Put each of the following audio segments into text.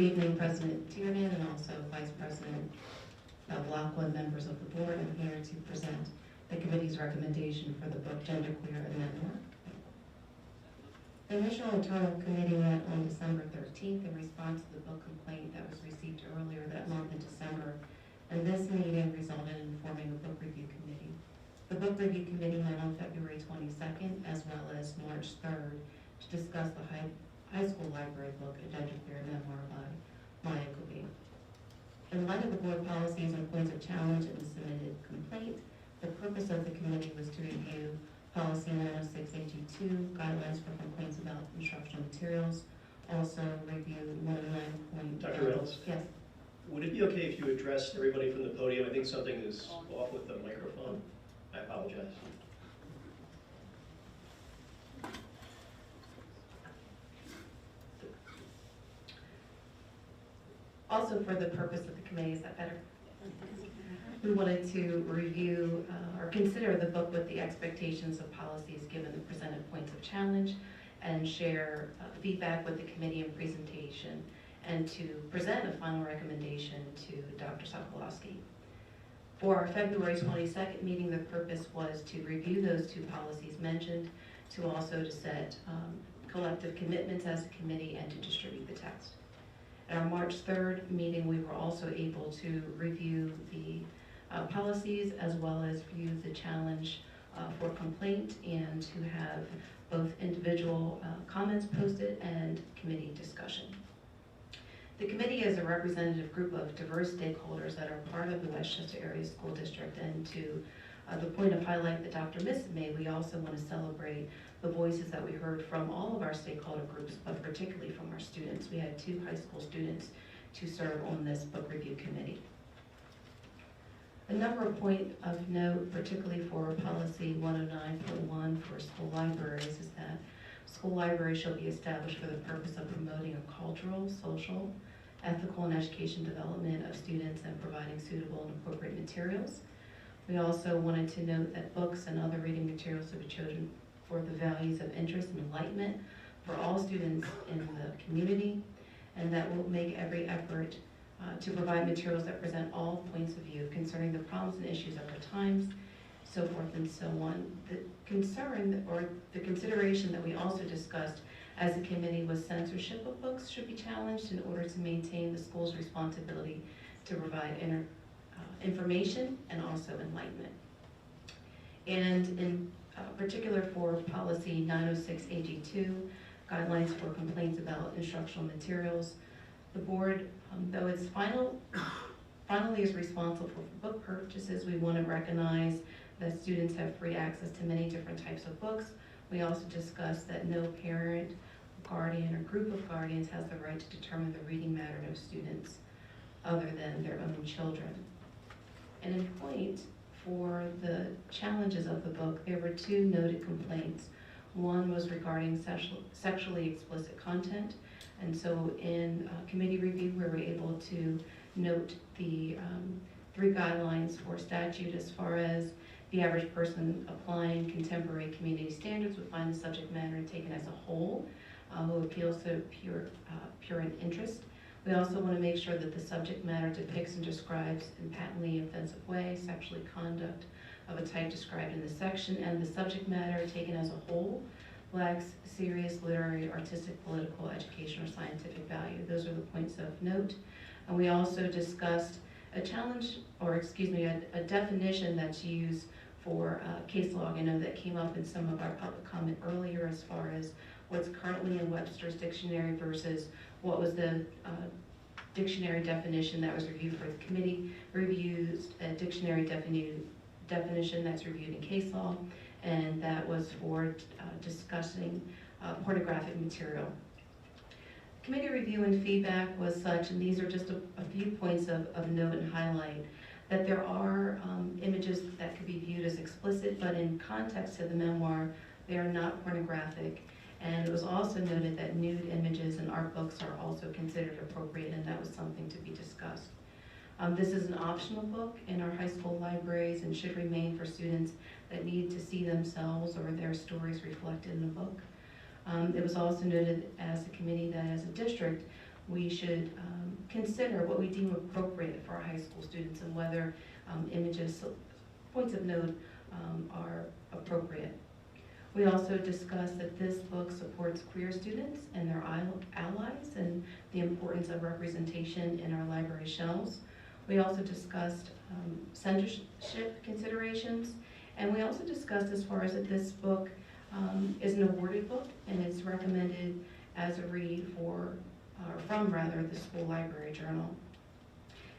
Good evening, President Tiernan and also Vice President Lockwood, members of the board. I'm here to present the committee's recommendation for the book Genderqueer and Memoir. The initial internal committee met on December 13th in response to the book complaint that was received earlier that month in December, and this meeting resulted in forming a book review committee. The book review committee met on February 22nd as well as March 3rd to discuss the high school library book, A Genderqueer and Memoir by Maya Kubi. In light of the board policies and points of challenge in the submitted complaint, the purpose of the committee was to review policy 906 AG2, guidelines for complaints about instructional materials, also review 109. Dr. Reynolds? Yes. Would it be okay if you addressed everybody from the podium? I think something is off with the microphone. I apologize. Also, for the purpose of the committee, is that better? We wanted to review or consider the book with the expectations of policies given the presented points of challenge and share feedback with the committee and presentation, and to present a final recommendation to Dr. Sokolowski. For our February 22nd meeting, the purpose was to review those two policies mentioned, to also to set collective commitments as a committee and to distribute the text. At our March 3rd meeting, we were also able to review the policies as well as view the challenge for complaint and to have both individual comments posted and committee discussion. The committee is a representative group of diverse stakeholders that are part of the Westchester Area School District, and to the point of highlight that Dr. Miss made, we also want to celebrate the voices that we heard from all of our stakeholder groups, but particularly from our students. We had 2 high school students to serve on this book review committee. A number of points of note, particularly for policy 109.1 for school libraries, is that school libraries shall be established for the purpose of promoting a cultural, social, ethical, and education development of students and providing suitable and appropriate materials. We also wanted to note that books and other reading materials should be chosen for the values of interest and enlightenment for all students in the community, and that will make every effort to provide materials that present all points of view concerning the problems and issues of our times, so forth and so on. The concern or the consideration that we also discussed as a committee was censorship of books should be challenged in order to maintain the school's responsibility to provide information and also enlightenment. And in particular for policy 906 AG2, guidelines for complaints about instructional materials, the board, though it's finally is responsible for book purchases, we want to recognize that students have free access to many different types of books. We also discussed that no parent, guardian, or group of guardians has the right to determine the reading matter of students other than their own children. And in point, for the challenges of the book, there were 2 noted complaints. One was regarding sexually explicit content, and so in committee review we were able to note the 3 guidelines for statute as far as the average person applying contemporary community standards would find the subject matter taken as a whole, who appeals to pure interest. We also want to make sure that the subject matter depicts and describes in patently offensive way sexually conduct of a type described in the section, and the subject matter taken as a whole lacks serious literary, artistic, political, educational, or scientific value. Those are the points of note. And we also discussed a challenge, or excuse me, a definition that's used for case law. I know that came up in some of our public comment earlier as far as what's currently in Webster's dictionary versus what was the dictionary definition that was reviewed for the committee. Reviews a dictionary definition that's reviewed in case law, and that was for discussing pornographic material. Committee review and feedback was such, and these are just a few points of note and highlight, that there are images that could be viewed as explicit, but in context to the memoir, they are not pornographic. And it was also noted that nude images in art books are also considered appropriate, and that was something to be discussed. This is an optional book in our high school libraries and should remain for students that need to see themselves or their stories reflected in the book. It was also noted as a committee that as a district, we should consider what we deem appropriate for our high school students and whether images, points of note are appropriate. We also discussed that this book supports queer students and their allies and the importance of representation in our library shelves. We also discussed censorship considerations, and we also discussed as far as that this book is an awarded book and it's recommended as a read from the school library journal.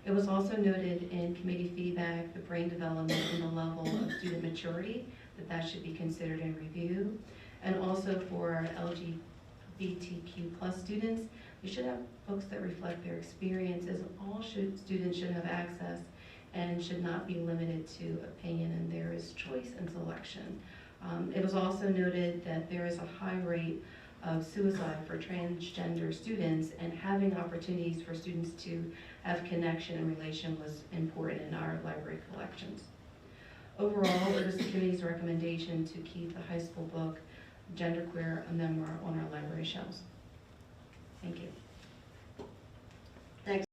It was also noted in committee feedback, the brain development and the level of student maturity, that should be considered in review. And also for our LGBTQ plus students, we should have books that reflect their experiences. All students should have access and should not be limited to opinion, and there is choice and selection. It was also noted that there is a high rate of suicide for transgender students, and having opportunities for students to have connection and relation was important in our library collections. Overall, it was the committee's recommendation to keep the high school book, Genderqueer, a Memoir, on our library shelf.